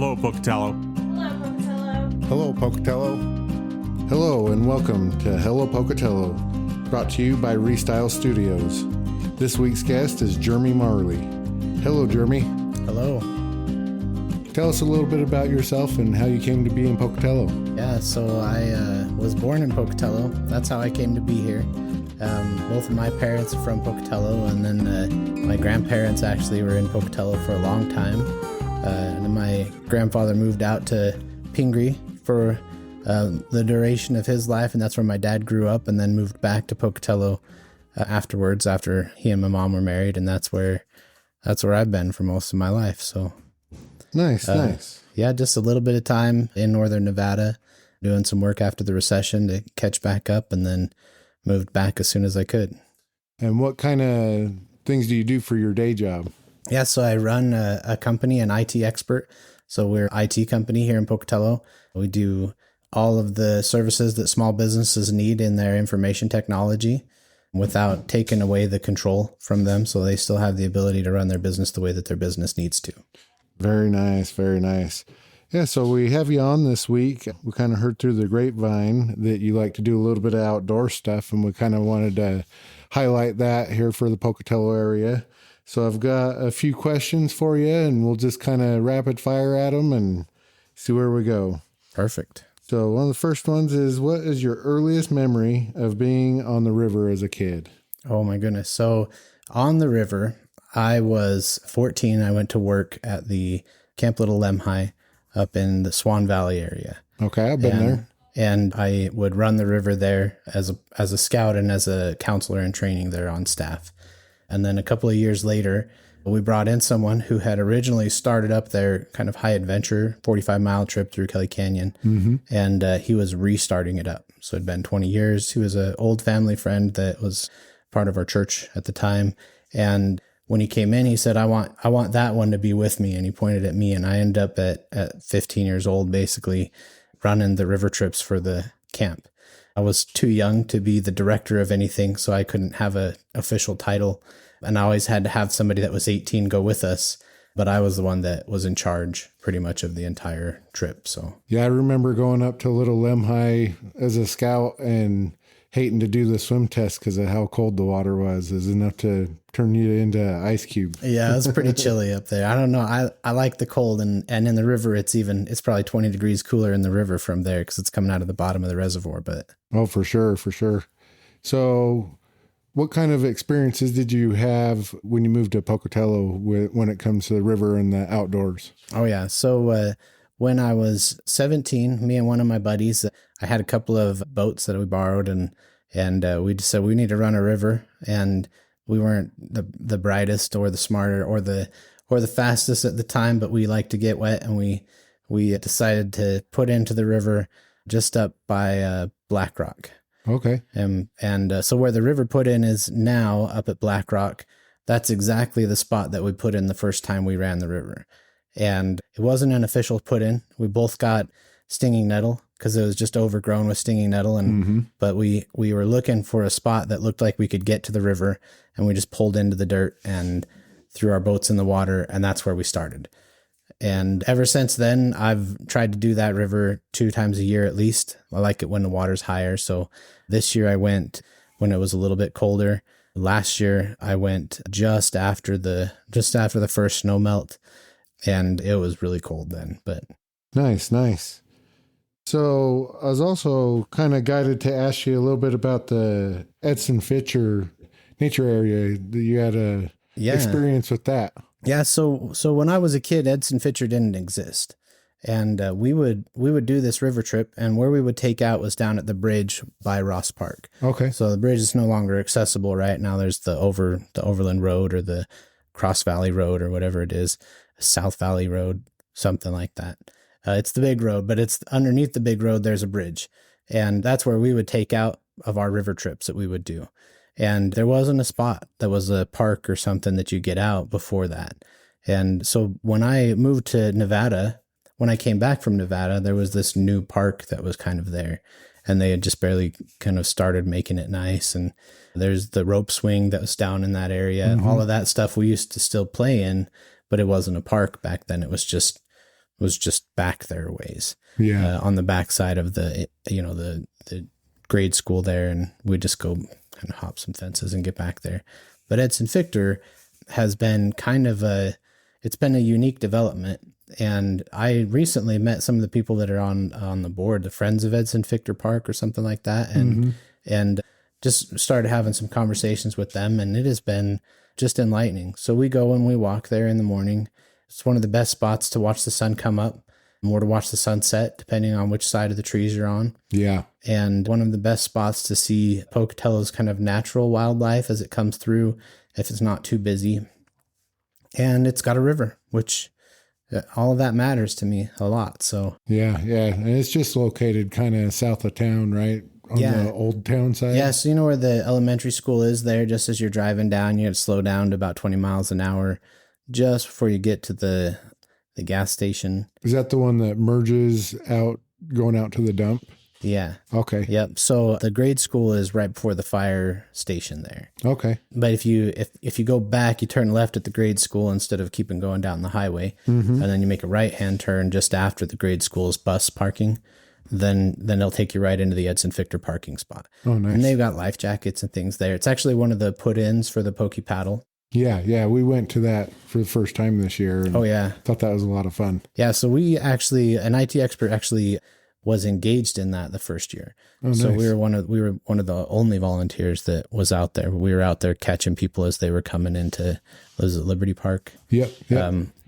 Hello, Pocatello. Hello, Pocatello. Hello, Pocatello. Hello, and welcome to Hello, Pocatello, brought to you by Restyle Studios. This week's guest is Jeremy Marley. Hello, Jeremy. Hello. Tell us a little bit about yourself and how you came to be in Pocatello. Yeah, so I was born in Pocatello. That's how I came to be here. Both of my parents are from Pocatello, and then my grandparents actually were in Pocatello for a long time. And then my grandfather moved out to Pingree for the duration of his life, and that's where my dad grew up, and then moved back to Pocatello afterwards, after he and my mom were married, and that's where I've been for most of my life. So Nice. yeah, just a little bit of time in northern Nevada, doing some work after the recession to catch back up, and then moved back as soon as I could. And what kind of things do you do for your day job? Yeah, so I run a company, an IT expert. So we're an IT company here in Pocatello. We do all of the services that small businesses need in their information technology without taking away the control from them. So they still have the ability to run their business the way that their business needs to. Very nice, very nice. Yeah, so we have you on this week. We kind of heard through the grapevine that you like to do a little bit of outdoor stuff, and we kind of wanted to highlight that here for the Pocatello area. So I've got a few questions for you, and we'll just kind of rapid fire at them and see where we go. Perfect. So one of the first ones is, what is your earliest memory of being on the river as a kid? Oh my goodness. So on the river, I was 14. I went to work at the Camp Little Lemhi up in the Swan Valley area. Okay, I've been there. And I would run the river there as a scout and as a counselor in training there on staff. And then a couple of years later, we brought in someone who had originally started up their kind of high adventure 45-mile trip through Kelly Canyon. Mm-hmm. And he was restarting it up. So it'd been 20 years. He was an old family friend that was part of our church at the time. And when he came in, he said, I want that one to be with me. And he pointed at me, and I ended up at 15 years old, basically running the river trips for the camp. I was too young to be the director of anything, so I couldn't have an official title. And I always had to have somebody that was 18 go with us. But I was the one that was in charge pretty much of the entire trip. So yeah, I remember going up to Little Lemhi as a scout and hating to do the swim test because of how cold the water was. Is enough to turn you into an ice cube. Yeah, it was pretty chilly up there. I don't know. I like the cold, and in the river, it's probably 20 degrees cooler in the river from there because it's coming out of the bottom of the reservoir. But oh, for sure. So what kind of experiences did you have when you moved to Pocatello when it comes to the river and the outdoors? Oh, yeah. So when I was 17, me and one of my buddies, I had a couple of boats that we borrowed, and we just said we need to run a river. And we weren't the brightest or the smarter or the fastest at the time, but we liked to get wet, and we decided to put into the river just up by Black Rock. Okay. And so where the river put in is now up at Black Rock. That's exactly the spot that we put in the first time we ran the river. And it wasn't an official put in. We both got stinging nettle because it was just overgrown with stinging nettle. But we were looking for a spot that looked like we could get to the river, and we just pulled into the dirt and threw our boats in the water. And that's where we started. And ever since then, I've tried to do that river 2 times a year at least. I like it when the water's higher. So this year I went when it was a little bit colder. Last year I went just after the first snow melt, and it was really cold then. But Nice. So I was also kind of guided to ask you a little bit about the Edson Fichter nature area. You had a experience with that. Yeah, so when I was a kid, Edson Fichter didn't exist. And we would do this river trip, and where we would take out was down at the bridge by Ross Park. Okay. So the bridge is no longer accessible right now. There's the Overland Road or the Cross Valley Road or whatever it is, South Valley Road, something like that. It's the big road, but it's underneath the big road, there's a bridge. And that's where we would take out of our river trips that we would do. And there wasn't a spot that was a park or something that you get out before that. And so when I moved to Nevada, when I came back from Nevada, there was this new park that was kind of there, and they had just barely kind of started making it nice. And there's the rope swing that was down in that area. Mm-hmm. All of that stuff we used to still play in, but it wasn't a park back then. It was just was just back there ways. Yeah. On the backside of the grade school there, and we'd just go kind of hop some fences and get back there. But Edson Fichter has been it's been a unique development. And I recently met some of the people that are on the board, the Friends of Edson Fichter Park or something like that. And just started having some conversations with them, and it has been just enlightening. So we go and we walk there in the morning. It's one of the best spots to watch the sun come up or to watch the sunset, depending on which side of the trees you're on. Yeah. And one of the best spots to see Pocatello's kind of natural wildlife as it comes through, if it's not too busy. And it's got a river, which all of that matters to me a lot. So yeah. And it's just located kind of south of town, right? On the old town side. Yeah. So you know where the elementary school is there, just as you're driving down, you have to slow down to about 20 miles an hour just before you get to the gas station. Is that the one that merges out, going out to the dump? Yeah. Okay. Yep. So the grade school is right before the fire station there. Okay. But if you go back, you turn left at the grade school instead of keeping going down the highway, and then you make a right-hand turn just after the grade school's bus parking, then they'll take you right into the Edson Fichter parking spot. Oh, nice. And they've got life jackets and things there. It's actually one of the put-ins for the Pocatello. Yeah. We went to that for the first time this year. And thought that was a lot of fun. Yeah. So we actually, an IT expert actually was engaged in that the first year. Oh, so nice. we were one of the only volunteers that was out there. We were out there catching people as they were coming into, was it Liberty Park? Yep.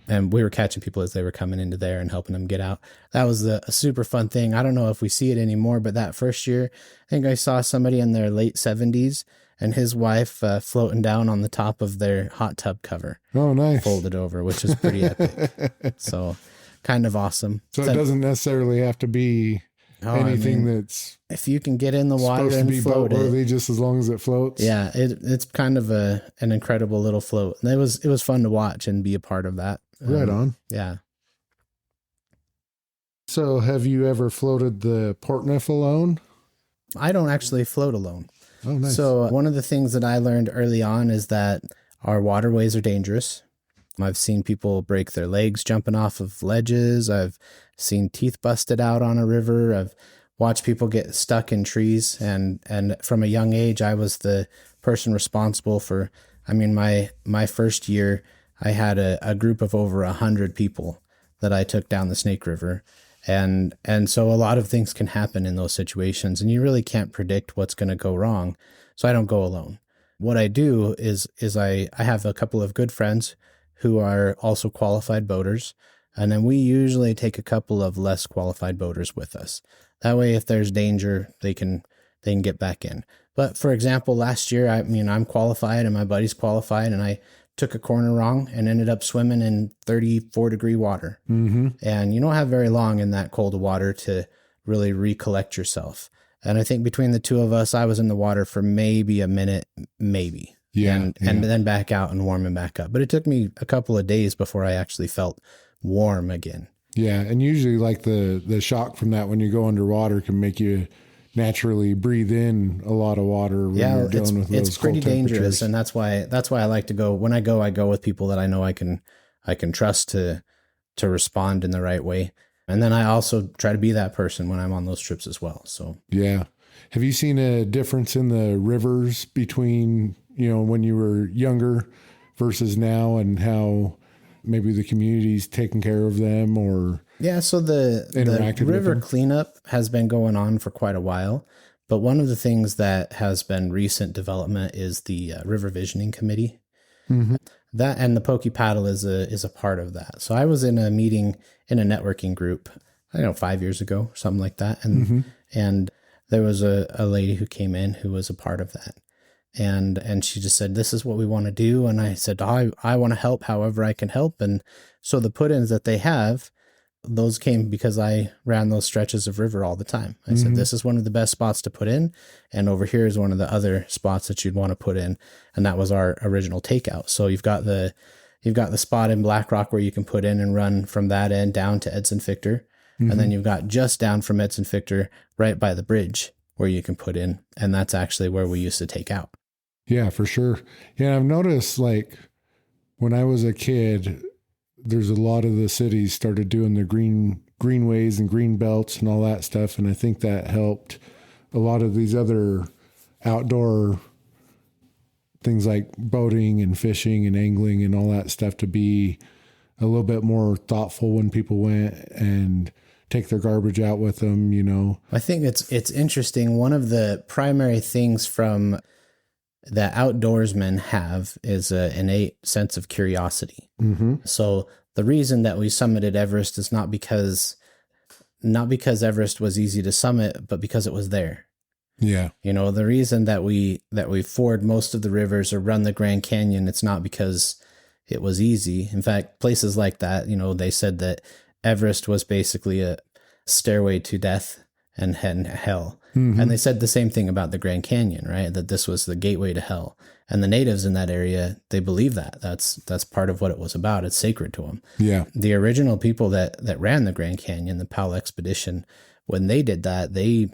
And we were catching people as they were coming into there and helping them get out. That was a super fun thing. I don't know if we see it anymore, but that first year, I think I saw somebody in their late 70s and his wife floating down on the top of their hot tub cover. Oh, nice. Folded over, which is pretty epic. So kind of awesome. So it doesn't necessarily have to be anything that's if you can get in the water supposed to and be float boat-worthy, it, just as long as it floats. Yeah, it's kind of an incredible little float. And it was fun to watch and be a part of that. Right on. Yeah. So have you ever floated the Portneuf alone? I don't actually float alone. Oh, nice. So one of the things that I learned early on is that our waterways are dangerous. I've seen people break their legs jumping off of ledges. I've seen teeth busted out on a river. I've watched people get stuck in trees. And from a young age, I was the person responsible for, my first year, I had a group of over 100 people that I took down the Snake River. And so a lot of things can happen in those situations, and you really can't predict what's going to go wrong. So I don't go alone. What I do is I have a couple of good friends who are also qualified boaters. And then we usually take a couple of less qualified boaters with us. That way, if there's danger, they can get back in. But for example, last year, I'm qualified and my buddy's qualified, and I took a corner wrong and ended up swimming in 34-degree water. Mm-hmm. And you don't have very long in that cold water to really recollect yourself. And I think between the two of us, I was in the water for maybe a minute, maybe. Yeah. And then back out and warming back up. But it took me a couple of days before I actually felt warm again. Yeah. And usually like the shock from that when you go underwater can make you naturally breathe in a lot of water when you're dealing with those it's pretty cold dangerous. And that's why I like to go. When I go with people that I know I can trust to respond in the right way. And then I also try to be that person when I'm on those trips as well. So yeah. Have you seen a difference in the rivers between, when you were younger versus now, and how maybe the community's taking care of them or so the river cleanup has been going on for quite a while. But one of the things that has been recent development is the River Visioning Committee. Mm-hmm. That and the Pocatello is a part of that. So I was in a meeting in a networking group, 5 years ago, something like that. And there was a lady who came in who was a part of that. And she just said, this is what we want to do. And I said, I want to help however I can help. And so the put-ins that they have, those came because I ran those stretches of river all the time. I said, this is one of the best spots to put in. And over here is one of the other spots that you'd want to put in. And that was our original takeout. So you've got the spot in Black Rock where you can put in and run from that end down to Edson Fichter. Mm-hmm. And then you've got just down from Edson Fichter right by the bridge where you can put in. And that's actually where we used to take out. Yeah, for sure. Yeah, I've noticed like when I was a kid, there's a lot of the cities started doing the greenways and green belts and all that stuff. And I think that helped a lot of these other outdoor things like boating and fishing and angling and all that stuff to be a little bit more thoughtful when people went and take their garbage out with them, you know. I think it's interesting. One of the primary things from that outdoorsmen have is an innate sense of curiosity. Mm-hmm. So the reason that we summited Everest is not because Everest was easy to summit, but because it was there. Yeah. You know, the reason that we ford most of the rivers or run the Grand Canyon, it's not because it was easy. In fact, places like that, you know, they said that Everest was basically a stairway to death and hell. Mm-hmm. And they said the same thing about the Grand Canyon, right? That this was the gateway to hell. And the natives in that area, they believe that. That's part of what it was about. It's sacred to them. Yeah. The original people that ran the Grand Canyon, the Powell expedition, when they did that, they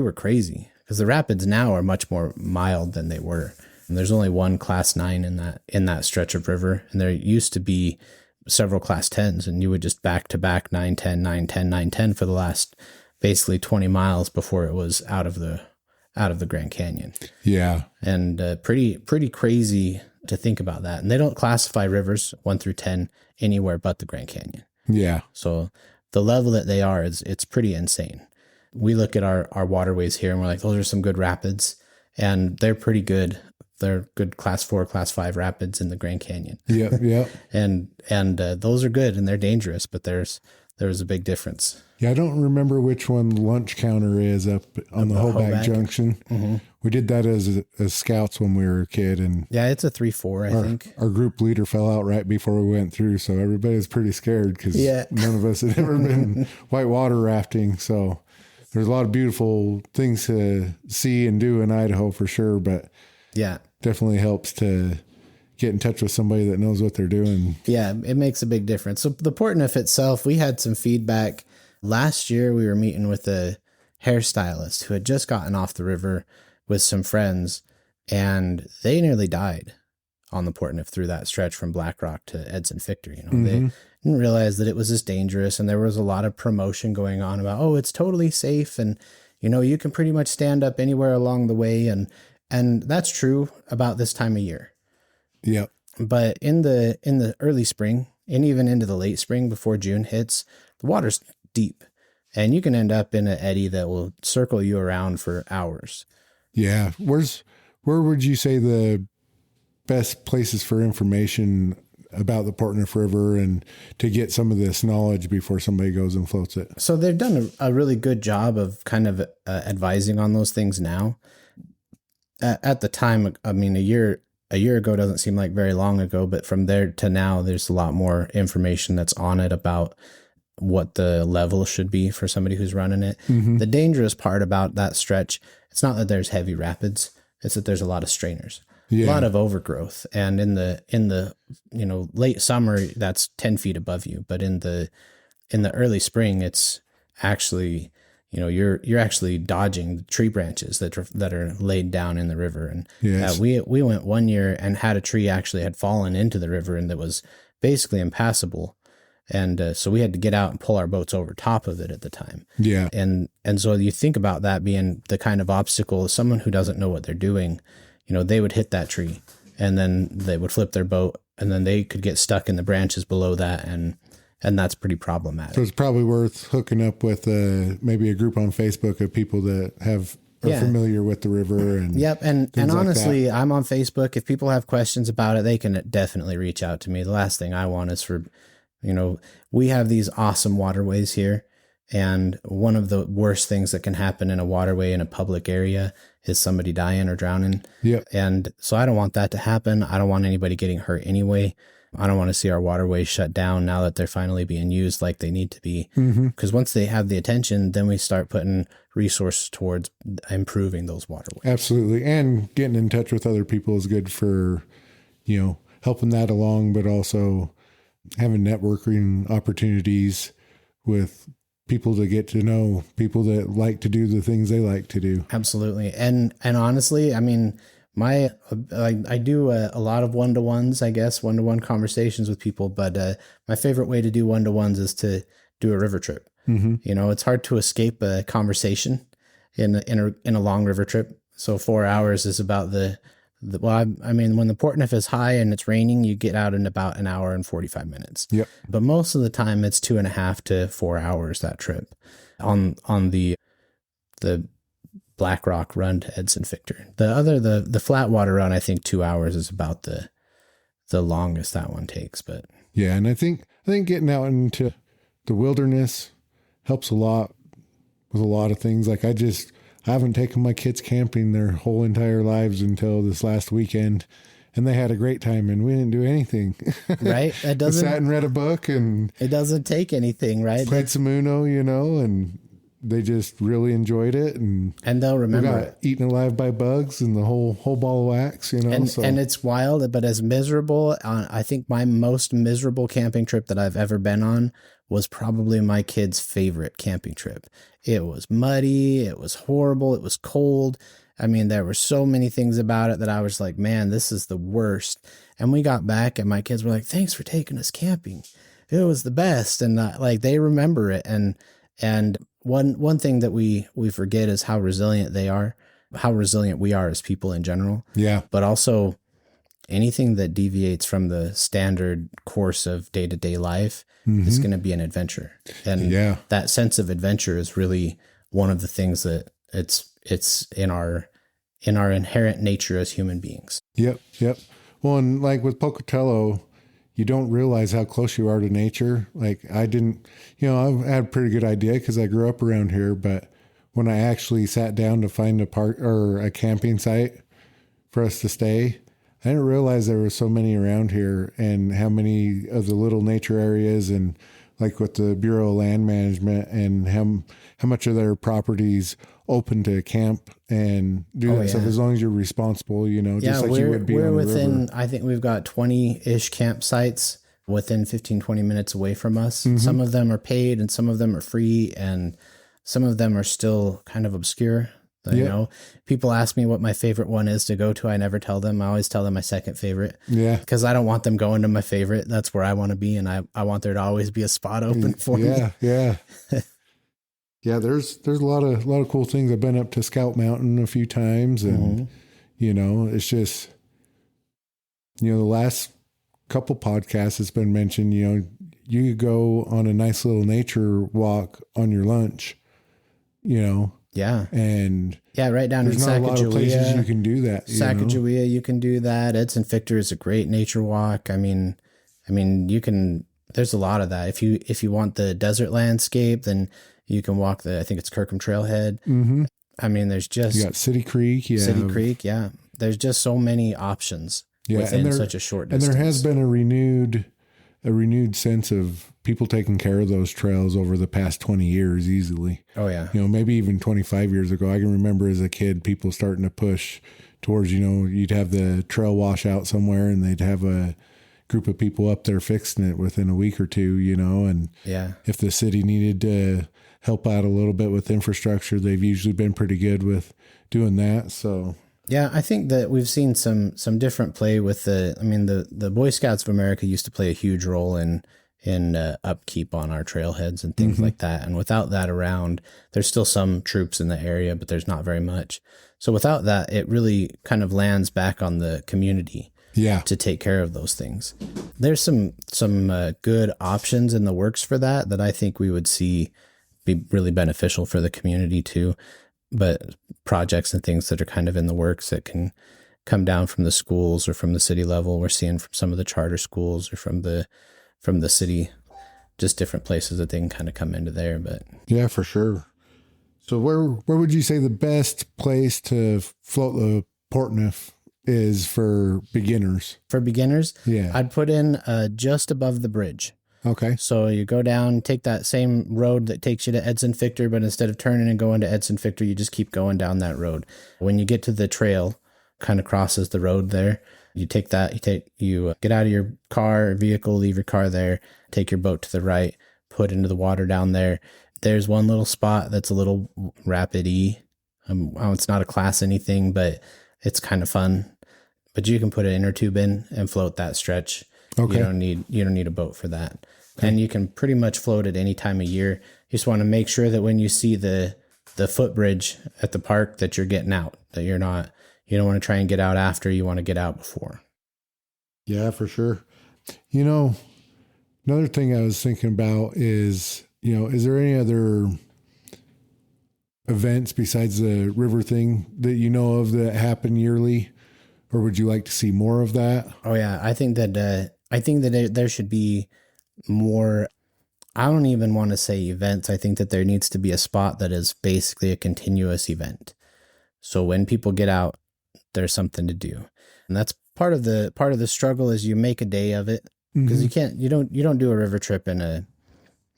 were crazy, because the rapids now are much more mild than they were. And there's only one class 9 in that stretch of river. And there used to be several class 10s, and you would just back to back 9-10, 9-10, 9-10 for the last basically 20 miles before it was out of the Grand Canyon. Yeah. And pretty crazy to think about that. And they don't classify rivers 1 through 10 anywhere but the Grand Canyon. Yeah. So the level that they are it's pretty insane. We look at our waterways here and we're like, those are some good rapids, and they're pretty good. They're good class 4, class 5 rapids in the Grand Canyon. Yeah. Yeah. and those are good, and they're dangerous, but there's a big difference. Yeah, I don't remember which one Lunch Counter is up on the Hoback Junction. Mm-hmm. We did that as scouts when we were a kid, and yeah, it's a 3-4, I think. Our group leader fell out right before we went through, so everybody was pretty scared because none of us had ever been whitewater rafting. So there's a lot of beautiful things to see and do in Idaho for sure, but yeah, definitely helps to get in touch with somebody that knows what they're doing. Yeah, it makes a big difference. So the Portneuf itself, we had some feedback. Last year, we were meeting with a hairstylist who had just gotten off the river with some friends, and they nearly died on the Portneuf through that stretch from Black Rock to Edson Fichter. You know, Mm-hmm. They didn't realize that it was just dangerous, and there was a lot of promotion going on about, oh, it's totally safe, and you know, you can pretty much stand up anywhere along the way, and that's true about this time of year. Yep. But in the early spring and even into the late spring before June hits, the water's deep, and you can end up in an eddy that will circle you around for hours. Yeah. Where would you say the best places for information about the Portneuf River and to get some of this knowledge before somebody goes and floats it? So they've done a really good job of kind of advising on those things now. At the time, I mean, a year ago doesn't seem like very long ago, but from there to now, there's a lot more information that's on it about what the level should be for somebody who's running it. Mm-hmm. The dangerous part about that stretch, it's not that there's heavy rapids, it's that there's a lot of strainers, a lot of overgrowth. And in the late summer, that's 10 feet above you. But in the early spring, it's actually, you're actually dodging tree branches that are laid down in the river. And yes. We went one year and had a tree actually had fallen into the river and that was basically impassable. And so we had to get out and pull our boats over top of it at the time. Yeah. And so you think about that being the kind of obstacle, someone who doesn't know what they're doing, they would hit that tree and then they would flip their boat and then they could get stuck in the branches below that. And that's pretty problematic. So it's probably worth hooking up with maybe a group on Facebook of people that are familiar with the river. And yep. And honestly, like I'm on Facebook. If people have questions about it, they can definitely reach out to me. The last thing I want is for, we have these awesome waterways here. And one of the worst things that can happen in a waterway in a public area is somebody dying or drowning. Yep. And so I don't want that to happen. I don't want anybody getting hurt anyway. I don't want to see our waterways shut down now that they're finally being used like they need to be. Because once they have the attention, then we start putting resources towards improving those waterways. Absolutely. And getting in touch with other people is good for, helping that along, but also having networking opportunities with people to get to know people that like to do the things they like to do. Absolutely. And honestly, I mean, I do a lot of one-to-ones, I guess, one-to-one conversations with people, but my favorite way to do one-to-ones is to do a river trip. Mm-hmm. You know, it's hard to escape a conversation in a long river trip. So 4 hours is about I mean, when the Portneuf is high and it's raining, you get out in about an hour and 45 minutes. Yep. But most of the time it's 2.5 to 4 hours, that trip on the Black Rock run to Edson Fichter. The flat water run, I think 2 hours is about the longest that one takes. But yeah, and I think getting out into the wilderness helps a lot with a lot of things. Like I haven't taken my kids camping their whole entire lives until this last weekend, and they had a great time, and we didn't do anything. Right? It doesn't. We sat and read a book, and it doesn't take anything, right? Played some Uno, and they just really enjoyed it, and they'll remember it. Eaten alive by bugs and the whole ball of wax, And it's wild, but as miserable. I think my most miserable camping trip that I've ever been on was probably my kids' favorite camping trip. It was muddy. It was horrible. It was cold. I mean, there were so many things about it that I was like, man, this is the worst. And we got back and my kids were like, thanks for taking us camping. It was the best. And like, they remember it. And one thing that we forget is how resilient they are, how resilient we are as people in general. Yeah. But also anything that deviates from the standard course of day-to-day life is going to be an adventure. And that sense of adventure is really one of the things that it's in our inherent nature as human beings. Yep. Well, and like with Pocatello, you don't realize how close you are to nature. Like I didn't, I've had a pretty good idea because I grew up around here, but when I actually sat down to find a park or a camping site for us to stay, I didn't realize there were so many around here and how many of the little nature areas, and like with the Bureau of Land Management, and how much of their properties open to camp and do that stuff as long as you're responsible, just like you would be on the river. I think we've got 20-ish campsites within 15, 20 minutes away from us. Mm-hmm. Some of them are paid and some of them are free, and some of them are still kind of obscure. People ask me what my favorite one is to go to. I never tell them. I always tell them my second favorite. Yeah. Because I don't want them going to my favorite. That's where I want to be. And I want there to always be a spot open for me. Yeah. Yeah. There's a lot of cool things. I've been up to Scout Mountain a few times, and, it's just, the last couple podcasts it's been mentioned, you could go on a nice little nature walk on your lunch, Yeah. And right down in Sacagawea. There's not a lot of places you can do that. Sacagawea, you can do that. Edson Fichter is a great nature walk. I mean, you can, there's a lot of that. If you want the desert landscape, then you can walk I think it's Kirkham Trailhead. Mm-hmm. I mean, there's just. You got City Creek. Yeah. City Creek. Yeah. There's just so many options within such a short distance. And there has been a renewed sense of people taking care of those trails over the past 20 years easily. Oh yeah. Maybe even 25 years ago. I can remember as a kid, people starting to push towards, you'd have the trail wash out somewhere and they'd have a group of people up there fixing it within a week or two, and if the city needed to help out a little bit with infrastructure, they've usually been pretty good with doing that. So yeah, I think that we've seen some different play with the Boy Scouts of America used to play a huge role in upkeep on our trailheads and things like that. And without that around, there's still some troops in the area, but there's not very much. So without that, it really kind of lands back on the community to take care of those things. There's some good options in the works for that I think we would see be really beneficial for the community too. But projects and things that are kind of in the works that can come down from the schools or from the city level. We're seeing from some of the charter schools or from the city, just different places that they can kind of come into there. But yeah, for sure. So where would you say the best place to float the Portneuf is for beginners? For beginners? Yeah. I'd put in just above the bridge. Okay. So you go down, take that same road that takes you to Edson Fichter, but instead of turning and going to Edson Fichter, you just keep going down that road. When you get to the trail, kind of crosses the road there. You take that, you get out of your car or vehicle, leave your car there, take your boat to the right, put into the water down there. There's one little spot that's a little rapid-y. It's not a class anything, but It's kind of fun, but you can put an inner tube in and float that stretch. Okay. You don't need a boat for that. Okay. And you can pretty much float at any time of year. You just want to make sure that when you see the footbridge at the park that you're getting out, that you don't want to try and get out after, you want to get out before. Yeah, for sure. Another thing I was thinking about is, is there any other events besides the river thing that you know of that happen yearly, or would you like to see more of that? Oh yeah, I think that there should be more. I don't even want to say events. I think that there needs to be a spot that is basically a continuous event. So when people get out, there's something to do, and that's part of the struggle is you make a day of it, because you don't do a river trip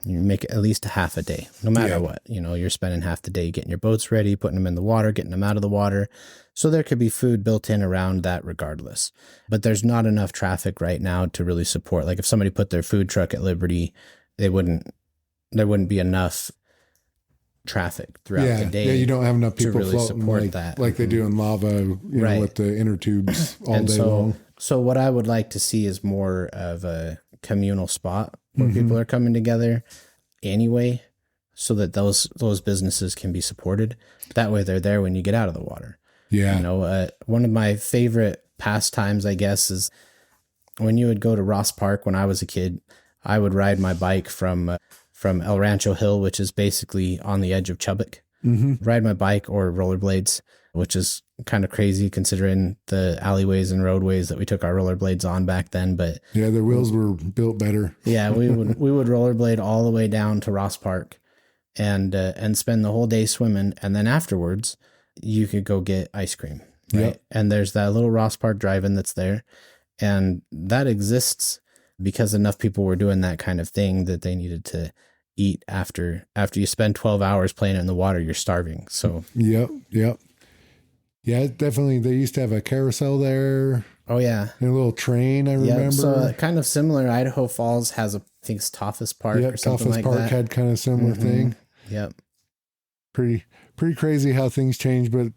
you make at least a half a day, no matter what. You're spending half the day getting your boats ready, putting them in the water, getting them out of the water. So there could be food built in around that regardless. But there's not enough traffic right now to really support. Like if somebody put their food truck at Liberty, there wouldn't be enough traffic throughout the day. Yeah, you don't have enough people really floating support that. Like they do in lava, Right. with the inner tubes all day long. So what I would like to see is more of a communal spot where people are coming together anyway, so that those businesses can be supported. That way they're there when you get out of the water. Yeah. One of my favorite pastimes, I guess, is when you would go to Ross Park when I was a kid. I would ride my bike from El Rancho Hill, which is basically on the edge of Chubbuck. Ride my bike or rollerblades, which is kind of crazy considering the alleyways and roadways that we took our rollerblades on back then. But yeah, the wheels were built better. Yeah, we would rollerblade all the way down to Ross Park and spend the whole day swimming. And then afterwards, you could go get ice cream, right? Yep. And there's that little Ross Park drive-in that's there. And that exists because enough people were doing that kind of thing that they needed to eat after you spend 12 hours playing in the water, you're starving. So Yep. Yeah, definitely. They used to have a carousel there. Oh yeah. And a little train, I remember. Yeah, so kind of similar. Idaho Falls has I think it's Toffus Park or something like that. Toffus Park had kind of similar thing. Yep. Pretty crazy how things change, but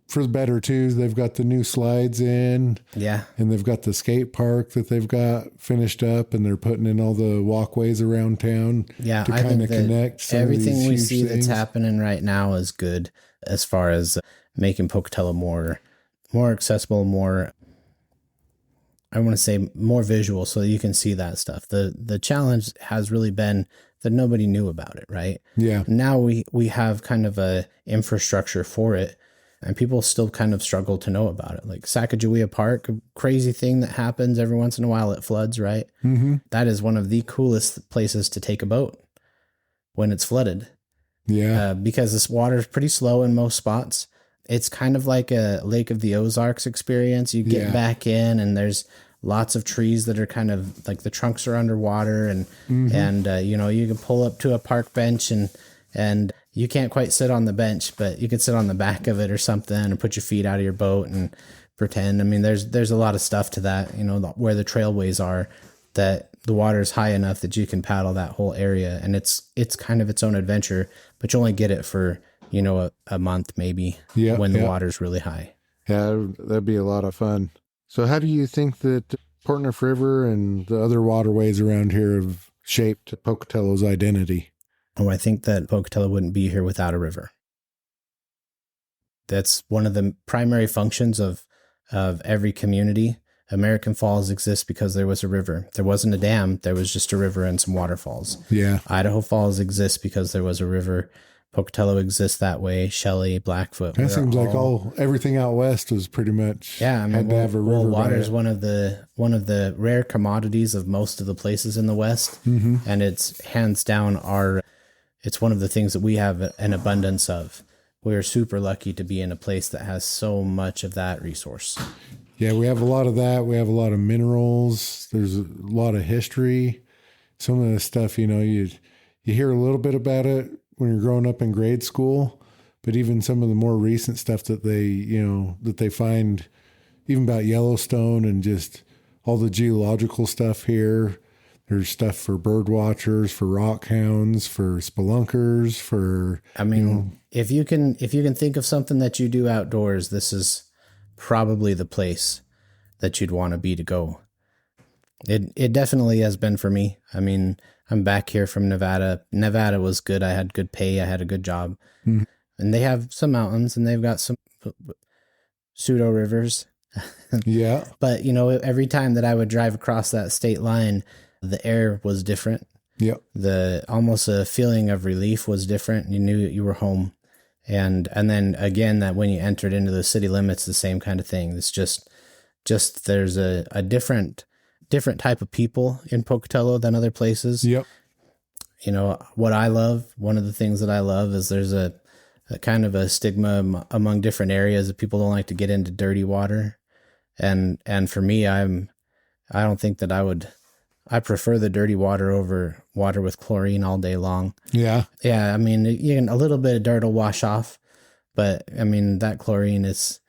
for the better too. They've got the new slides in. Yeah. And they've got the skate park that they've got finished up, and they're putting in all the walkways around town. Yeah, to kind of connect. Everything we see that's happening right now is good as far as making Pocatello more accessible, more, I want to say more visual, so you can see that stuff. The challenge has really been that nobody knew about it, right? Yeah. Now we have kind of a infrastructure for it, and people still kind of struggle to know about it. Like Sacagawea Park, a crazy thing that happens every once in a while, it floods, right? Mm-hmm. That is one of the coolest places to take a boat when it's flooded. Yeah. Because this water is pretty slow in most spots. It's kind of like a Lake of the Ozarks experience. You get back in, and there's lots of trees that are kind of like the trunks are underwater, and you can pull up to a park bench, and you can't quite sit on the bench, but you could sit on the back of it or something and put your feet out of your boat and pretend. I mean, there's a lot of stuff to that, where the trailways are, that the water is high enough that you can paddle that whole area, and it's kind of its own adventure, but you only get it for a month maybe when the water's really high. Yeah, that'd be a lot of fun. So how do you think that Portneuf River and the other waterways around here have shaped Pocatello's identity? Oh, I think that Pocatello wouldn't be here without a river. That's one of the primary functions of every community. American Falls exists because there was a river. There wasn't a dam. There was just a river and some waterfalls. Yeah. Idaho Falls exists because there was a river. Pocatello exists that way. Shelley, Blackfoot. That seems like everything out west was pretty much had to have a river. Water is one of the rare commodities of most of the places in the West, and it's hands down it's one of the things that we have an abundance of. We're super lucky to be in a place that has so much of that resource. Yeah, we have a lot of that. We have a lot of minerals. There's a lot of history. Some of the stuff, you hear a little bit about it when you're growing up in grade school, but even some of the more recent stuff that they find, even about Yellowstone and just all the geological stuff here. There's stuff for bird watchers, for rock hounds, for spelunkers, for, if you can think of something that you do outdoors, this is probably the place that you'd want to be to go. It definitely has been for me. I mean, I'm back here from Nevada. Nevada was good. I had good pay. I had a good job. Mhm. And they have some mountains and they've got some pseudo rivers. Yeah. But, you know, every time that I would drive across that state line, the air was different. Yep. Almost a feeling of relief was different. You knew you were home. And then again, that when you entered into the city limits, the same kind of thing. It's just there's a different type of people in Pocatello than other places. Yep. You know, one of the things that I love is there's a kind of a stigma among different areas that people don't like to get into dirty water. And for me, I don't think that I prefer the dirty water over water with chlorine all day long. Yeah. Yeah. I mean, a little bit of dirt will wash off, but I mean, that chlorine it's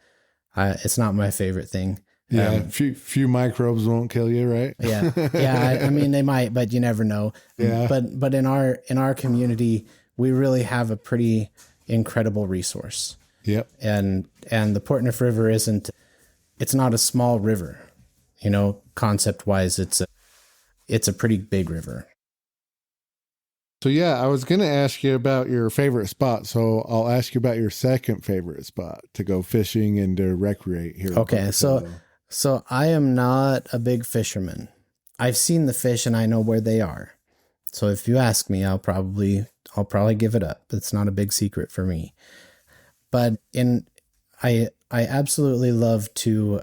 not my favorite thing. Yeah. Few microbes won't kill you, right? Yeah. Yeah. I mean, they might, but you never know. Yeah. But in our community, we really have a pretty incredible resource. Yep. And the Portneuf River it's not a small river, you know, concept wise, it's a pretty big river. So yeah, I was going to ask you about your favorite spot. So I'll ask you about your second favorite spot to go fishing and to recreate here. Okay. So I am not a big fisherman. I've seen the fish and I know where they are. So if you ask me, I'll probably give it up. It's not a big secret for me. But I absolutely love to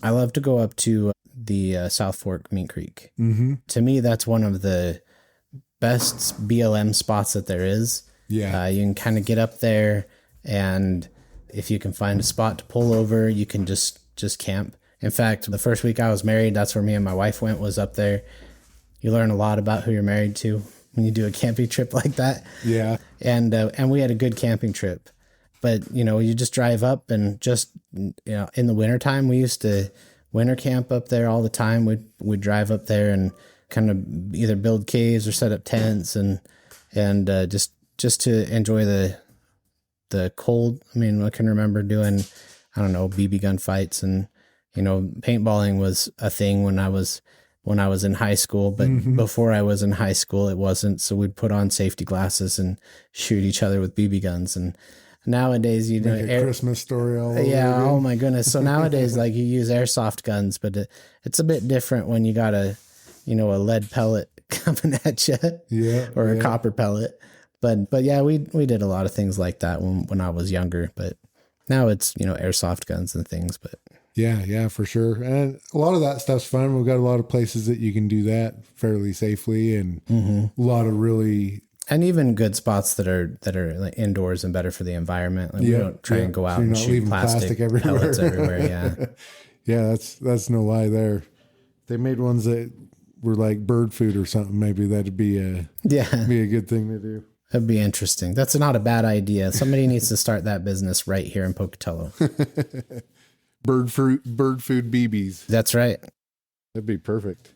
go up to the South Fork Meat Creek. Mm-hmm. To me, that's one of the best BLM spots that there is. Yeah. You can kind of get up there, and if you can find a spot to pull over, you can just camp. In fact, the first week I was married, that's where me and my wife went, was up there. You learn a lot about who you're married to when you do a camping trip like that. Yeah. And we had a good camping trip. But, you know, you just drive up and just, you know, in the wintertime, we used to winter camp up there all the time. We'd drive up there and kind of either build caves or set up tents and just to enjoy the cold. I mean, I can remember doing, I don't know, BB gun fights, and, you know, paintballing was a thing when I was in high school, but before I was in high school, it wasn't. So we'd put on safety glasses and shoot each other with BB guns. And nowadays, you know, Christmas story all over yeah. again. Oh my goodness. So nowadays, like, you use airsoft guns, but it's a bit different when you got a lead pellet coming at you, or a copper pellet. But yeah, we did a lot of things like that when I was younger. But now it's, you know, airsoft guns and things. But yeah, for sure. And a lot of that stuff's fun. We've got a lot of places that you can do that fairly safely, and a lot of really. And even good spots that are like indoors and better for the environment. Like, we don't try and go out and shoot plastic pellets everywhere. Yeah. Yeah, that's no lie there. They made ones that were like bird food or something. Maybe that'd be a good thing to do. That'd be interesting. That's not a bad idea. Somebody needs to start that business right here in Pocatello. Bird food BBs. That's right. That'd be perfect.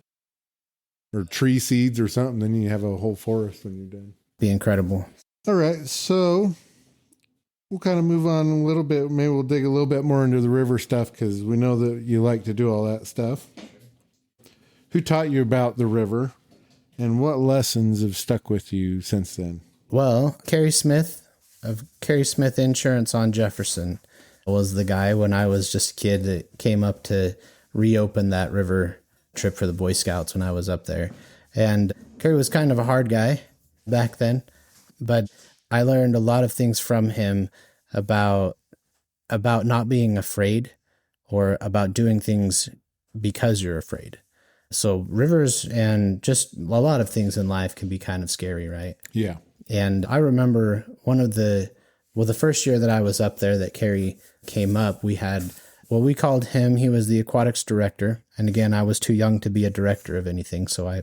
Or tree seeds or something. Then you have a whole forest when you're done. Be incredible. All right. So we'll kind of move on a little bit. Maybe we'll dig a little bit more into the river stuff, because we know that you like to do all that stuff. Who taught you about the river, and what lessons have stuck with you since then? Well, Kerry Smith of Kerry Smith Insurance on Jefferson was the guy when I was just a kid that came up to reopen that river trip for the Boy Scouts when I was up there. And Kerry was kind of a hard guy back then, but I learned a lot of things from him about not being afraid, or about doing things because you're afraid. So rivers and just a lot of things in life can be kind of scary, right? Yeah. And I remember the first year that I was up there that Kerry came up, we had, we called him, he was the aquatics director. And again, I was too young to be a director of anything. So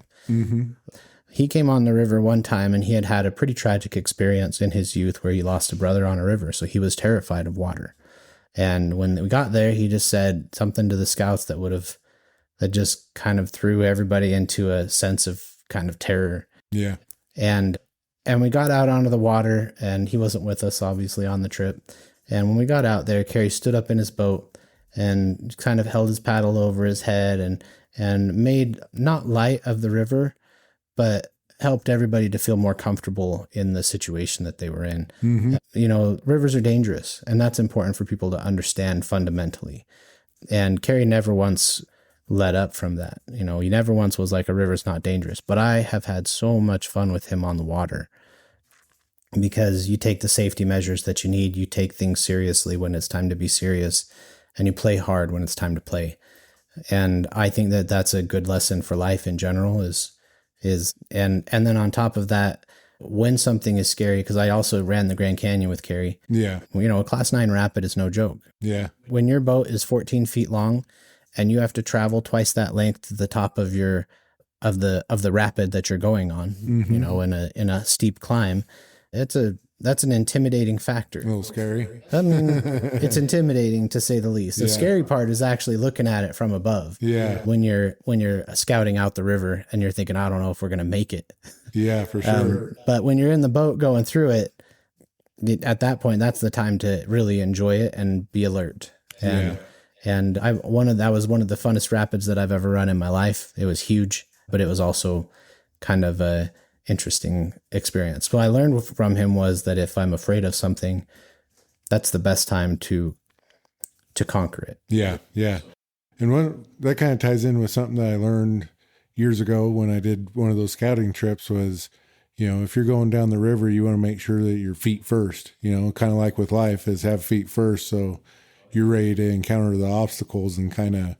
he came on the river one time, and he had a pretty tragic experience in his youth where he lost a brother on a river. So he was terrified of water. And when we got there, he just said something to the scouts that just kind of threw everybody into a sense of kind of terror. Yeah. And we got out onto the water, and he wasn't with us, obviously, on the trip. And when we got out there, Kerry stood up in his boat and kind of held his paddle over his head and made not light of the river, but helped everybody to feel more comfortable in the situation that they were in. Rivers are dangerous, and that's important for people to understand fundamentally. And Kerry never once let up from that. He never once was like, a river's not dangerous. But I have had so much fun with him on the water because you take the safety measures that you need. You take things seriously when it's time to be serious, and you play hard when it's time to play. And I think that that's a good lesson for life in general and then on top of that, when something is scary, because I also ran the Grand Canyon with Kerry. Yeah. A class 9 rapid is no joke. Yeah. When your boat is 14 feet long and you have to travel twice that length to the top of the rapid that you're going on, in a steep climb, that's an intimidating factor. A little scary. I mean, it's intimidating to say the least. The scary part is actually looking at it from above. Yeah. When you're scouting out the river and you're thinking, I don't know if we're going to make it. Yeah, for sure. But when you're in the boat going through it, at that point, that's the time to really enjoy it and be alert. And that was one of the funnest rapids that I've ever run in my life. It was huge, but it was also kind of a interesting experience. What I learned from him was that if I'm afraid of something, that's the best time to conquer it. Yeah. Yeah. And that kind of ties in with something that I learned years ago when I did one of those scouting trips was, if you're going down the river, you want to make sure that your feet first, kind of like with life, is have feet first. So you're ready to encounter the obstacles and kind of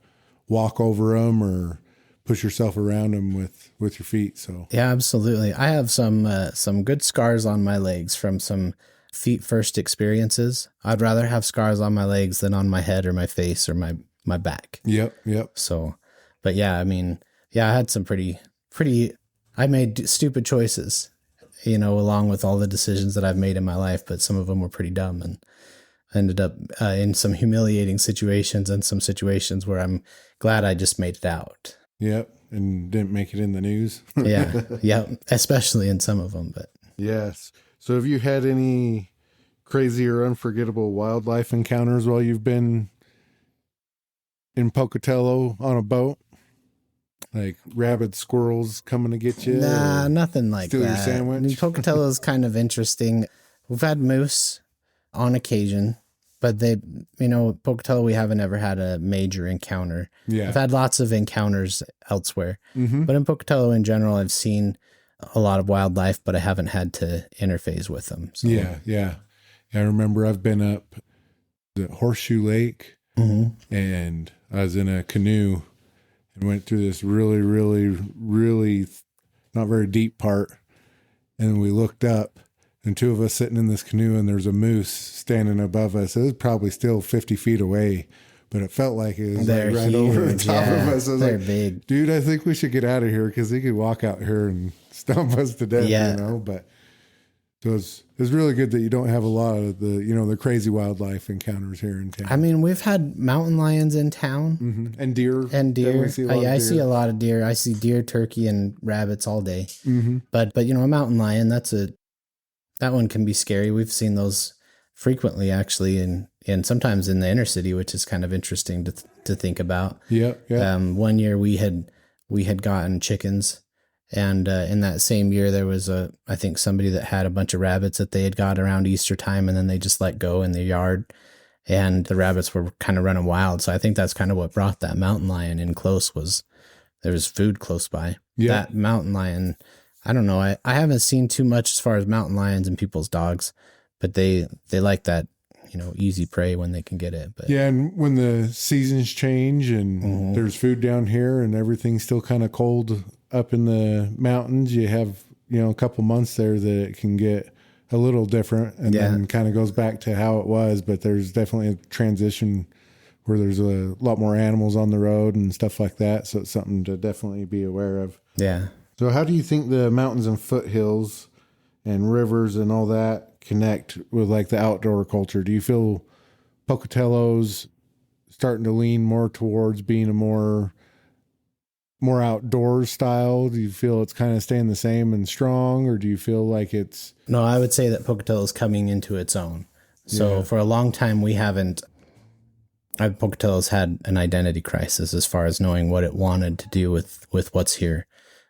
walk over them or push yourself around them with your feet. So yeah, absolutely. I have some good scars on my legs from some feet first experiences. I'd rather have scars on my legs than on my head or my face or my back. Yep. So, but yeah, I mean, I had some I made stupid choices, along with all the decisions that I've made in my life, but some of them were pretty dumb, and I ended up in some humiliating situations and some situations where I'm glad I just made it out. Yep. And didn't make it in the news. Yeah. Especially in some of them, but yes. So have you had any crazy or unforgettable wildlife encounters while you've been in Pocatello on a boat? Like rabid squirrels coming to get you? Nah, nothing like steal that. Your sandwich? I mean, Pocatello is kind of interesting. We've had moose on occasion, but Pocatello, we haven't ever had a major encounter. Yeah. I've had lots of encounters elsewhere, mm-hmm. but in Pocatello in general, I've seen a lot of wildlife, but I haven't had to interface with them. So. Yeah. I remember I've been up the Horseshoe Lake, mm-hmm. and I was in a canoe and went through this really, really, really not very deep part. And we looked up, and two of us sitting in this canoe, and there's a moose standing above us. It was probably still 50 feet away, but it felt like it was like right over the top of us. I was they're like, big. Dude, I think we should get out of here because he could walk out here and stomp us to death, But so it's really good that you don't have a lot of the crazy wildlife encounters here in town. I mean, we've had mountain lions in town. Mm-hmm. And deer. I see a lot of deer. I see deer, turkey, and rabbits all day. Mm-hmm. But a mountain lion, that one can be scary. We've seen those frequently, actually, and sometimes in the inner city, which is kind of interesting to think about. Yeah. One year we had gotten chickens, and in that same year there was I think somebody that had a bunch of rabbits that they had got around Easter time, and then they just let go in their yard, and the rabbits were kind of running wild. So I think that's kind of what brought that mountain lion in close, was there was food close by. Yeah. That mountain lion, I don't know. I haven't seen too much as far as mountain lions and people's dogs, but they like that, easy prey when they can get it. But yeah, and when the seasons change and mm-hmm. there's food down here and everything's still kind of cold up in the mountains, you have, a couple months there that it can get a little different and then kind of goes back to how it was. But there's definitely a transition where there's a lot more animals on the road and stuff like that. So it's something to definitely be aware of. Yeah. So how do you think the mountains and foothills and rivers and all that connect with like the outdoor culture? Do you feel Pocatello's starting to lean more towards being a more outdoors style? Do you feel it's kind of staying the same and strong, or do you feel like it's... No, I would say that Pocatello is coming into its own. So for a long time, Pocatello's had an identity crisis as far as knowing what it wanted to do with what's here.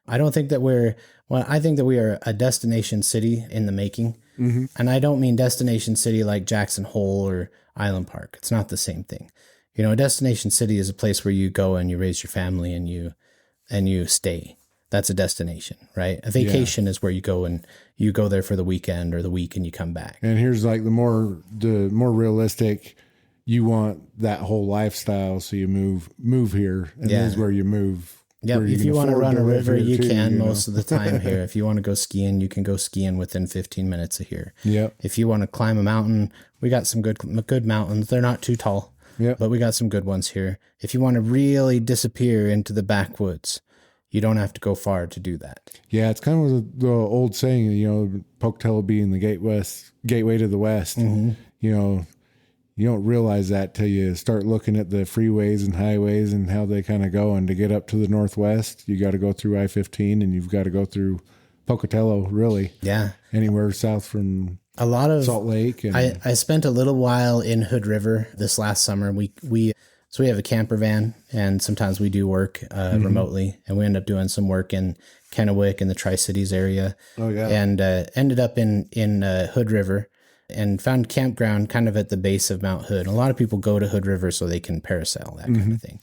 I think that we are a destination city in the making. Mm-hmm. And I don't mean destination city like Jackson Hole or Island Park. It's not the same thing. A destination city is a place where you go and you raise your family and you stay. That's a destination, right? A vacation is where you go and you go there for the weekend or the week and you come back. And here's like the more realistic, you want that whole lifestyle. So you move here, and this is where you move. Yeah, if you want to run a river, you can most of the time here. If you want to go skiing, you can go skiing within 15 minutes of here. Yeah. If you want to climb a mountain, we got some good mountains. They're not too tall, but we got some good ones here. If you want to really disappear into the backwoods, you don't have to go far to do that. Yeah, it's kind of the old saying, Pocatello being the gateway to the West. Mm-hmm. You don't realize that till you start looking at the freeways and highways and how they kind of go. And to get up to the Northwest, you got to go through I-15 and you've got to go through Pocatello, really. Yeah. Anywhere south from a lot of Salt Lake. And I spent a little while in Hood River this last summer. So we have a camper van, and sometimes we do work remotely, and we end up doing some work in Kennewick and the Tri-Cities area. Oh, yeah. And ended up in Hood River and found campground kind of at the base of Mount Hood. A lot of people go to Hood River so they can parasail, that kind of thing.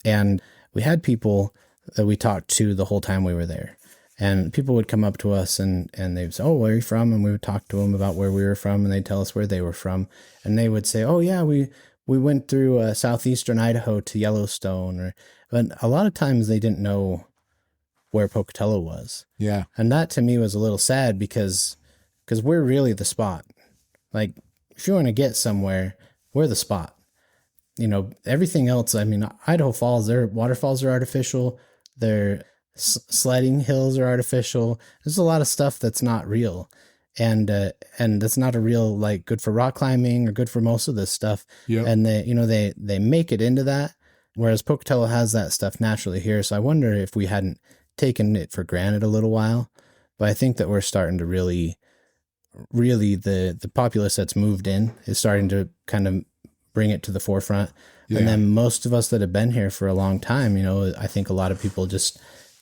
And we had people that we talked to the whole time we were there. And people would come up to us and they'd say, "Oh, where are you from?" And we would talk to them about where we were from, and they'd tell us where they were from. And they would say, "Oh, yeah, we went through southeastern Idaho to Yellowstone." But a lot of times they didn't know where Pocatello was. Yeah. And that to me was a little sad because we're really the spot. Like, if you want to get somewhere, we're the spot. Everything else, Idaho Falls, their waterfalls are artificial. Their sledding hills are artificial. There's a lot of stuff that's not real. And that's not a real, good for rock climbing or good for most of this stuff. Yep. And they make it into that, whereas Pocatello has that stuff naturally here. So I wonder if we hadn't taken it for granted a little while, but I think that we're starting to really the populace that's moved in is starting to kind of bring it to the forefront. Yeah. And then most of us that have been here for a long time, I think a lot of people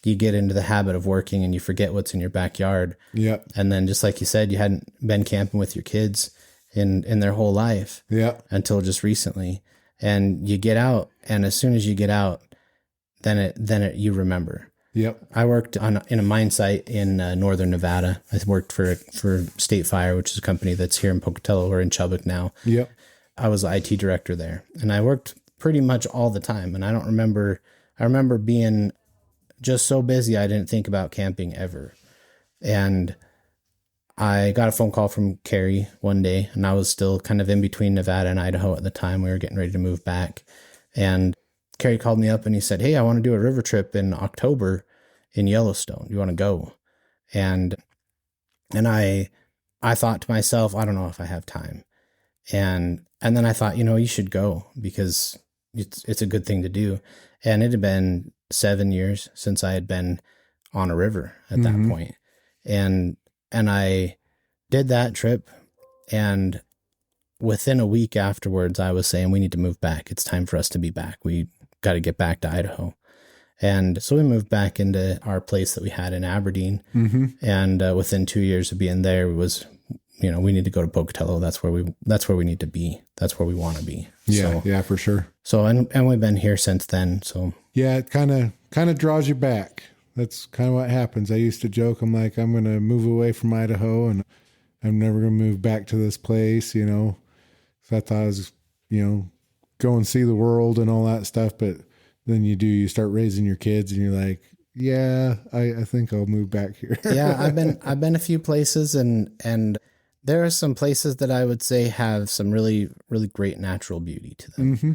you get into the habit of working and you forget what's in your backyard. Yeah. And then just like you said, you hadn't been camping with your kids in their whole life. Yeah. Until just recently. And you get out, and as soon as you get out, then you remember. Yep. I worked in a mine site in northern Nevada. I worked for State Fire, which is a company that's here in Pocatello or in Chubbuck now. Yep. I was the IT director there, and I worked pretty much all the time. And I remember being just so busy I didn't think about camping ever. And I got a phone call from Carrie one day, and I was still kind of in between Nevada and Idaho at the time. We were getting ready to move back, and Carrie called me up and he said, "Hey, I want to do a river trip in October in Yellowstone. Do you want to go?" And I thought to myself, I don't know if I have time. And then I thought, you should go because it's a good thing to do. And it had been 7 years since I had been on a river at that point. And I did that trip, and within a week afterwards, I was saying, we need to move back. It's time for us to be back. We got to get back to Idaho. And so we moved back into our place that we had in Aberdeen. Mm-hmm. And within 2 years of being there, it was, we need to go to Pocatello. That's where we need to be. That's where we want to be. Yeah, yeah, for sure. So, and we've been here since then. So yeah, it kind of draws you back. That's kind of what happens. I used to joke, I'm like, I'm going to move away from Idaho and I'm never going to move back to this place, So I thought I was, go and see the world and all that stuff. But then you start raising your kids and you're like, yeah, I think I'll move back here. Yeah, I've been a few places and there are some places that I would say have some really, really great natural beauty to them. Mm-hmm.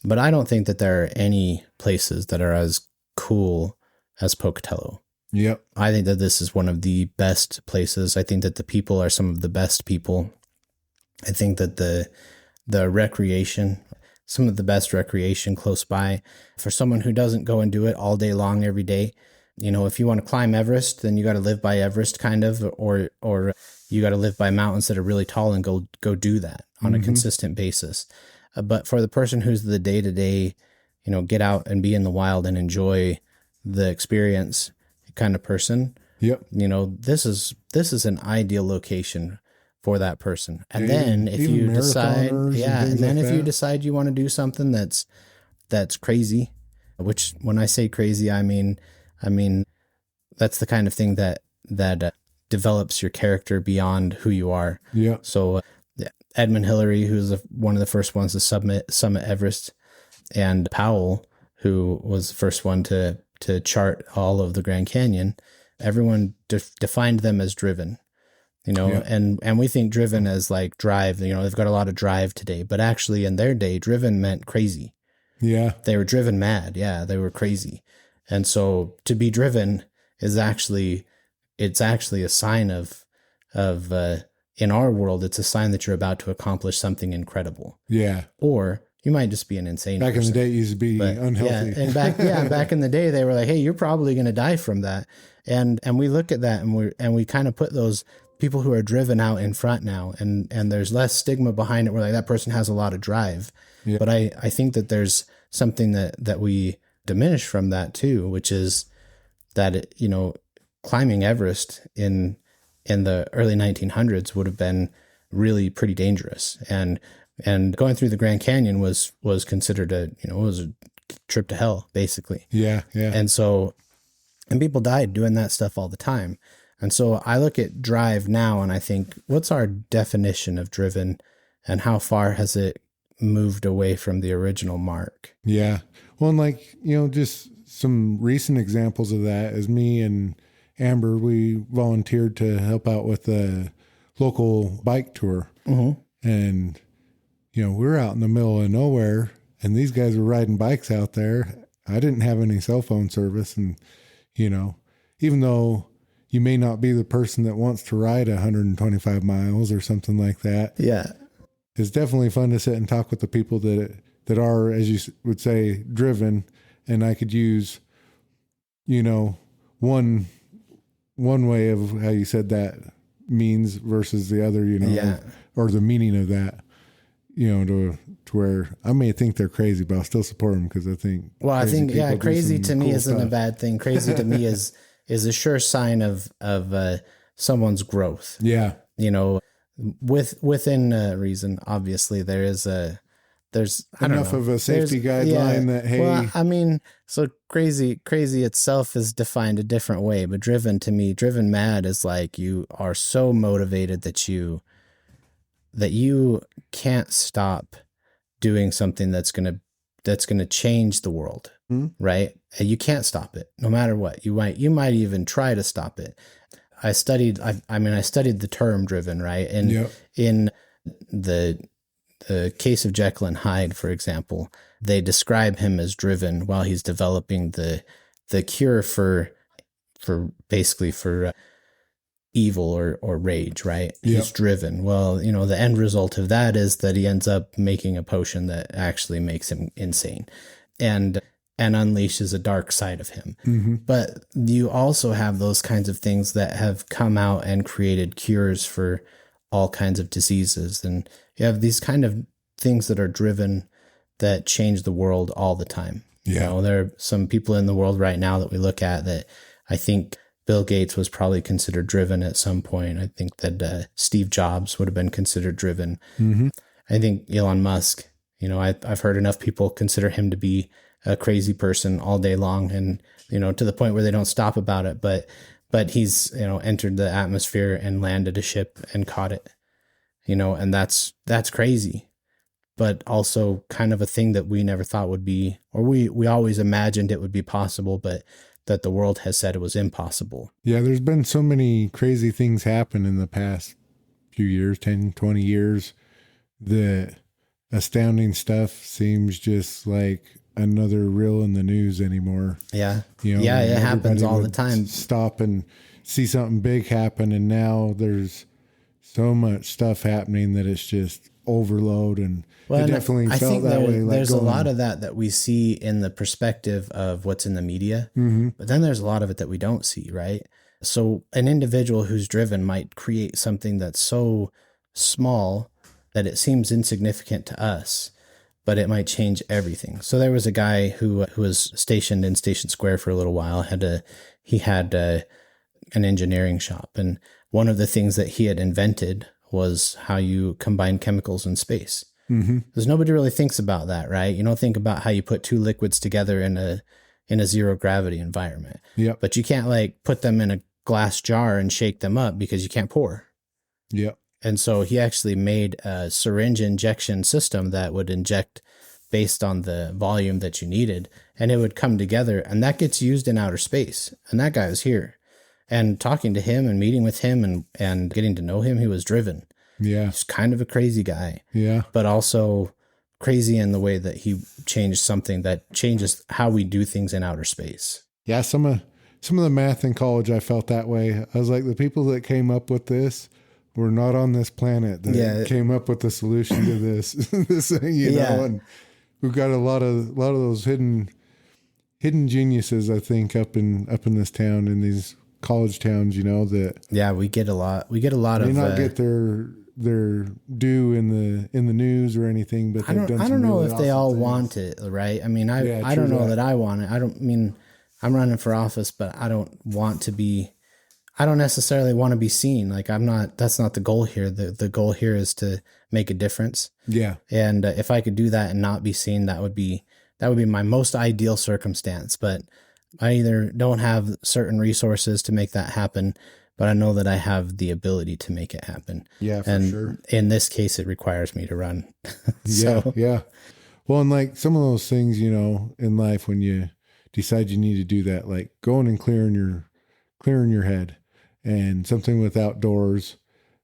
But I don't think that there are any places that are as cool as Pocatello. Yep. I think that this is one of the best places. I think that the people are some of the best people. I think that the recreation, some of the best recreation close by. For someone who doesn't go and do it all day long every day, if you want to climb Everest, then you got to live by Everest kind of, or you got to live by mountains that are really tall and go do that on a consistent basis. But for the person who's the day-to-day, get out and be in the wild and enjoy the experience kind of person, this is an ideal location for that person. And then if you decide, you decide you want to do something that's crazy, which when I say crazy, I mean that's the kind of thing that develops your character beyond who you are. Yeah. So Edmund Hillary, who's one of the first ones to summit Everest, and Powell, who was the first one to chart all of the Grand Canyon, everyone defined them as driven. And we think driven as like drive, they've got a lot of drive today, but actually in their day, driven meant crazy. Yeah. They were driven mad. Yeah. They were crazy. And so to be driven is actually a sign of in our world, it's a sign that you're about to accomplish something incredible. Yeah. Or you might just be an insane person. Back in the day, it used to be unhealthy. Yeah. And back in the day, they were like, hey, you're probably going to die from that. And we look at that and we kind of put those people who are driven out in front now, and there's less stigma behind it. We're like, that person has a lot of drive. Yeah. But I think that there's something that we diminish from that too, which is that, climbing Everest in the early 1900s would have been really pretty dangerous. And going through the Grand Canyon was considered it was a trip to hell, basically. Yeah. Yeah. And people died doing that stuff all the time. And so I look at drive now and I think, what's our definition of driven and how far has it moved away from the original mark? Yeah. Well, and just some recent examples of that is me and Amber, we volunteered to help out with a local bike tour. Mm-hmm. And, we're out in the middle of nowhere and these guys were riding bikes out there. I didn't have any cell phone service. And, even though you may not be the person that wants to ride 125 miles or something like that. Yeah. It's definitely fun to sit and talk with the people that are, as you would say, driven. And I could use, one way of how you said that means versus the other, or the meaning of that, to where I may think they're crazy, but I'll still support them because I think. Well, I think, crazy to me isn't a bad thing. Crazy to me is a sure sign of someone's growth. Yeah. Within reason, obviously there's enough of a safety guideline that, hey. Well, I mean, so crazy itself is defined a different way, but driven mad is like you are so motivated that you can't stop doing something that's going to change the world. Right? And you can't stop it no matter what. You might even try to stop it. I studied the term driven, right? And in the case of Jekyll and Hyde, for example, they describe him as driven while he's developing the cure for evil or rage, right? Yep. He's driven. Well, the end result of that is that he ends up making a potion that actually makes him insane and unleashes a dark side of him. Mm-hmm. But you also have those kinds of things that have come out and created cures for all kinds of diseases. And you have these kind of things that are driven that change the world all the time. Yeah. There are some people in the world right now that we look at that I think Bill Gates was probably considered driven at some point. I think that Steve Jobs would have been considered driven. Mm-hmm. I think Elon Musk, I've heard enough people consider him to be a crazy person all day long, and to the point where they don't stop about it. But he's entered the atmosphere and landed a ship and caught it, and that's crazy, but also kind of a thing that we never thought would be, or we always imagined it would be possible, but that the world has said it was impossible. Yeah, there's been so many crazy things happen in the past few years, 10, 20 years. The astounding stuff seems just like another reel in the news anymore. Yeah. It happens all the time. Stop and see something big happen. And now there's so much stuff happening that it's just overload. And Well, it and definitely I felt think that way. Like there's a lot of that we see in the perspective of what's in the media, but then there's a lot of it that we don't see, right? So an individual who's driven might create something that's so small that it seems insignificant to us, but it might change everything. So there was a guy who was stationed in Station Square for a little while. He had an engineering shop, and one of the things that he had invented was how you combine chemicals in space. Because nobody really thinks about that, right? You don't think about how you put two liquids together in a zero gravity environment. Yep. But you can't like put them in a glass jar and shake them up because you can't pour. Yep. And so he actually made a syringe injection system that would inject based on the volume that you needed, and it would come together, and that gets used in outer space. And that guy was here. And talking to him and meeting with him and getting to know him, he was driven. Yeah. He's kind of a crazy guy. Yeah. But also crazy in the way that he changed something that changes how we do things in outer space. Yeah. Some of the math in college, I felt that way. I was like, the people that came up with this were not on this planet that came up with the solution to this, this thing, you know, and we've got a lot of those hidden geniuses, I think, up in this town, in these college towns, you know, that we get a lot may not get their due in the news or anything, but I don't know if they all want it, right? I mean, I don't know that I want it. I'm running for office, but I don't necessarily want to be seen. Like that's not the goal here. The goal here is to make a difference. Yeah. And if I could do that and not be seen, that would be my most ideal circumstance. But I either don't have certain resources to make that happen, but I know that I have the ability to make it happen. Yeah, for sure. In this case, it requires me to run. Yeah. Well, and like some of those things, you know, in life, when you decide you need to do that, like going and clearing your head, and something with outdoors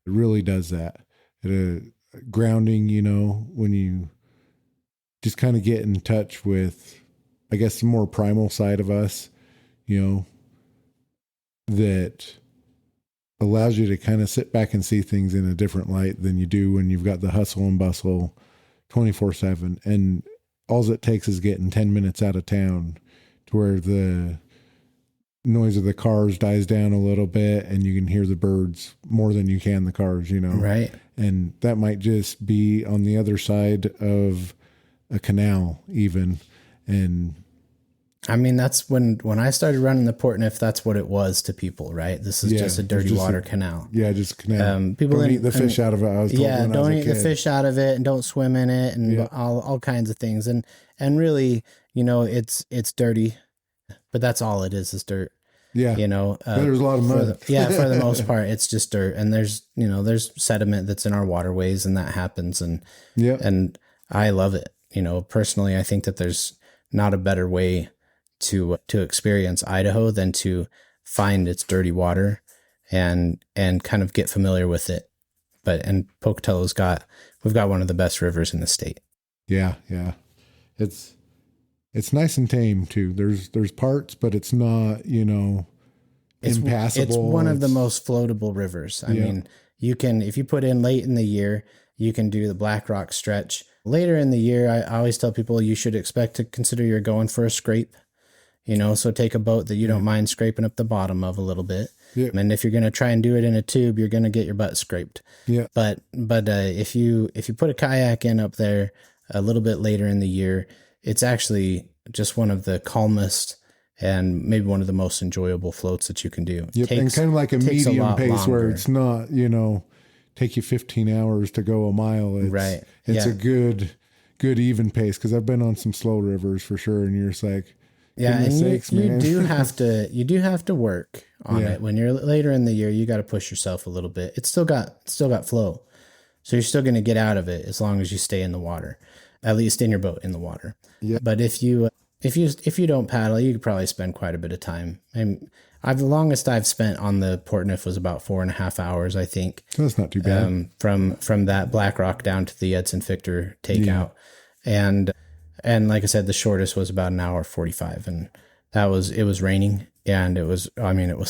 really does that. Grounding, you know, when you just kind of get in touch with, I guess, the more primal side of us, you know, that allows you to kind of sit back and see things in a different light than you do when you've got the hustle and bustle 24/7. And all it takes is getting 10 minutes out of town to where the noise of the cars dies down a little bit and you can hear the birds more than you can the cars, you know? Right. And that might just be on the other side of a canal even. And I mean, that's when I started running the Portneuf, that's what it was to people, right? This is just a dirty water canal. Yeah, just a canal. People don't eat the fish out of it. I was told when I was don't a eat kid. the fish out of it, and don't swim in it, and all kinds of things. And really, you know, it's dirty, but that's all it is dirt. Yeah. You know, there's a lot of mud. For the most part, it's just dirt, and there's sediment that's in our waterways, and that happens. And I love it. You know, personally, I think that there's not a better way to experience Idaho than to find its dirty water and kind of get familiar with it. And Pocatello's we've got one of the best rivers in the state. Yeah. It's nice and tame too. There's parts, but it's not, you know, impassable. It's one of the most floatable rivers. I mean, you can, if you put in late in the year, you can do the Black Rock stretch. Later in the year, I always tell people you should expect to consider you're going for a scrape. You know, so take a boat that you don't mind scraping up the bottom of a little bit. Yeah. And if you're going to try and do it in a tube, you're going to get your butt scraped. Yeah. But if you put a kayak in up there a little bit later in the year, it's actually just one of the calmest and maybe one of the most enjoyable floats that you can do. Yep. And kind of like a medium pace where it's not, you know, take you 15 hours to go a mile. It's a good even pace. Cause I've been on some slow rivers for sure. And you're just like, and you do have to work on it. When you're later in the year, you got to push yourself a little bit. It's still got flow. So you're still going to get out of it as long as you stay in the water, at least in your boat in the water. Yeah. But if you don't paddle, you could probably spend quite a bit of time. And the longest I've spent on the Portneuf was about 4.5 hours, I think. That's not too bad. From that Black Rock down to the Edson Fichter takeout. And like I said, the shortest was about 1 hour 45. And it was raining, and it was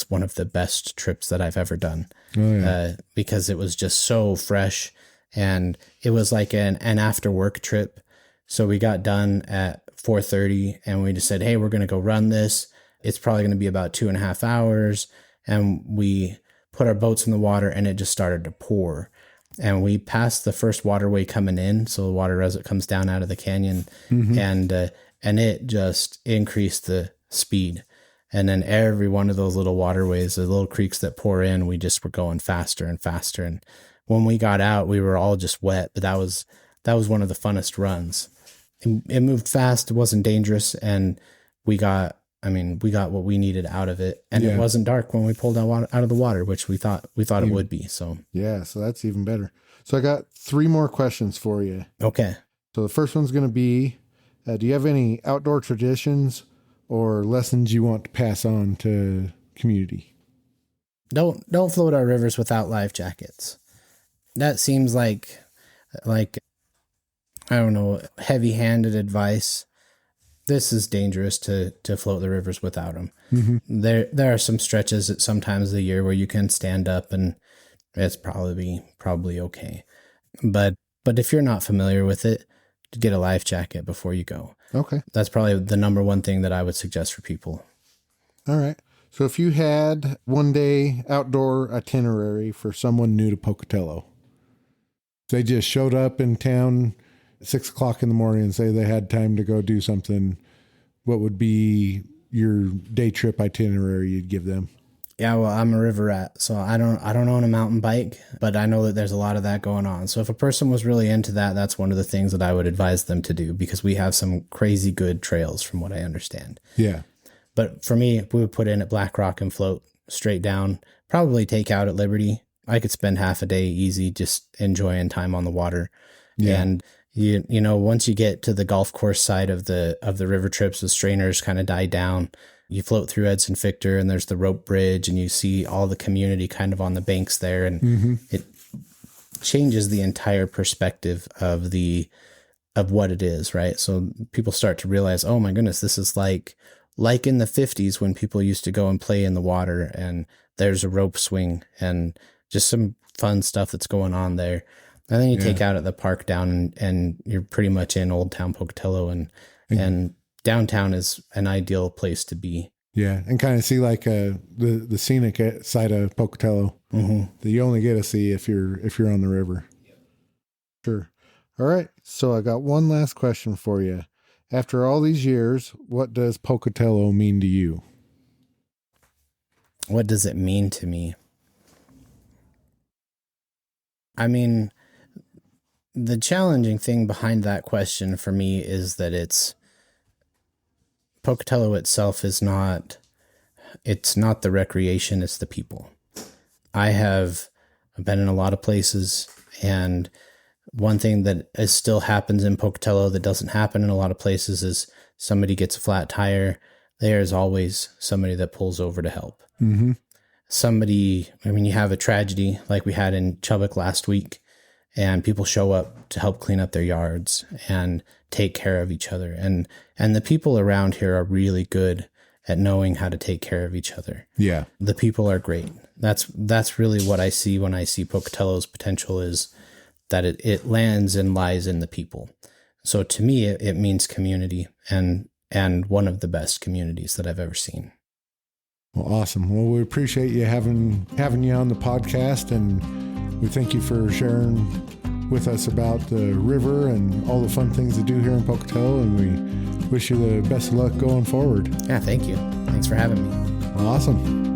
one of the best trips that I've ever done. Oh, yeah. Because it was just so fresh, and it was like an after work trip. So we got done at 4:30 and we just said, hey, we're going to go run this. It's probably going to be about 2.5 hours. And we put our boats in the water, and it just started to pour. And we passed the first waterway coming in. So the water as it comes down out of the canyon, and it just increased the speed. And then every one of those little waterways, the little creeks that pour in, we just were going faster and faster. And when we got out, we were all just wet, but that was one of the funnest runs. It moved fast. It wasn't dangerous. And we got what we needed out of it. And it wasn't dark when we pulled out of the water, which we thought it would be. So, yeah. So that's even better. So I got 3 more questions for you. Okay. So the first one's going to be, do you have any outdoor traditions or lessons you want to pass on to community? Don't float our rivers without life jackets. That seems like I don't know, heavy-handed advice. This is dangerous to float the rivers without them. Mm-hmm. There are some stretches at sometimes of the year where you can stand up and it's probably okay. But if you're not familiar with it, get a life jacket before you go. Okay. That's probably the number one thing that I would suggest for people. All right. So if you had one day outdoor itinerary for someone new to Pocatello, they just showed up in town at 6 o'clock in the morning and say they had time to go do something, what would be your day trip itinerary you'd give them? Yeah, well, I'm a river rat, so I don't own a mountain bike, but I know that there's a lot of that going on. So if a person was really into that, that's one of the things that I would advise them to do, because we have some crazy good trails from what I understand. Yeah. But for me, we would put in at Black Rock and float straight down, probably take out at Liberty. I could spend half a day easy just enjoying time on the water. Yeah. And you know, once you get to the golf course side of the river trips, the strainers kind of die down. You float through Edson, Fichter, and there's the rope bridge, and you see all the community kind of on the banks there, and it changes the entire perspective of what it is, right? So people start to realize, oh my goodness, this is like in the 50s when people used to go and play in the water, and there's a rope swing and just some fun stuff that's going on there. And then you take out at the park down, and you're pretty much in Old Town Pocatello, and downtown is an ideal place to be. Yeah, and kind of see like the scenic side of Pocatello that you only get to see if you're on the river. Sure. All right. So I got one last question for you. After all these years, what does Pocatello mean to you? What does it mean to me? I mean, the challenging thing behind that question for me is that Pocatello itself is it's not the recreation, it's the people. I have been in a lot of places, and one thing that still happens in Pocatello that doesn't happen in a lot of places is somebody gets a flat tire. There's always somebody that pulls over to help. Mm-hmm. You have a tragedy like we had in Chubbuck last week, and people show up to help clean up their yards and take care of each other. And the people around here are really good at knowing how to take care of each other. Yeah. The people are great. That's really what I see when I see Pocatello's potential, is that it lands and lies in the people. So to me, it means community, and one of the best communities that I've ever seen. Well, awesome. Well, we appreciate you having you on the podcast, and we thank you for sharing with us about the river and all the fun things to do here in Pocatello, and we wish you the best of luck going forward. Yeah, thank you. Thanks for having me. Well, awesome.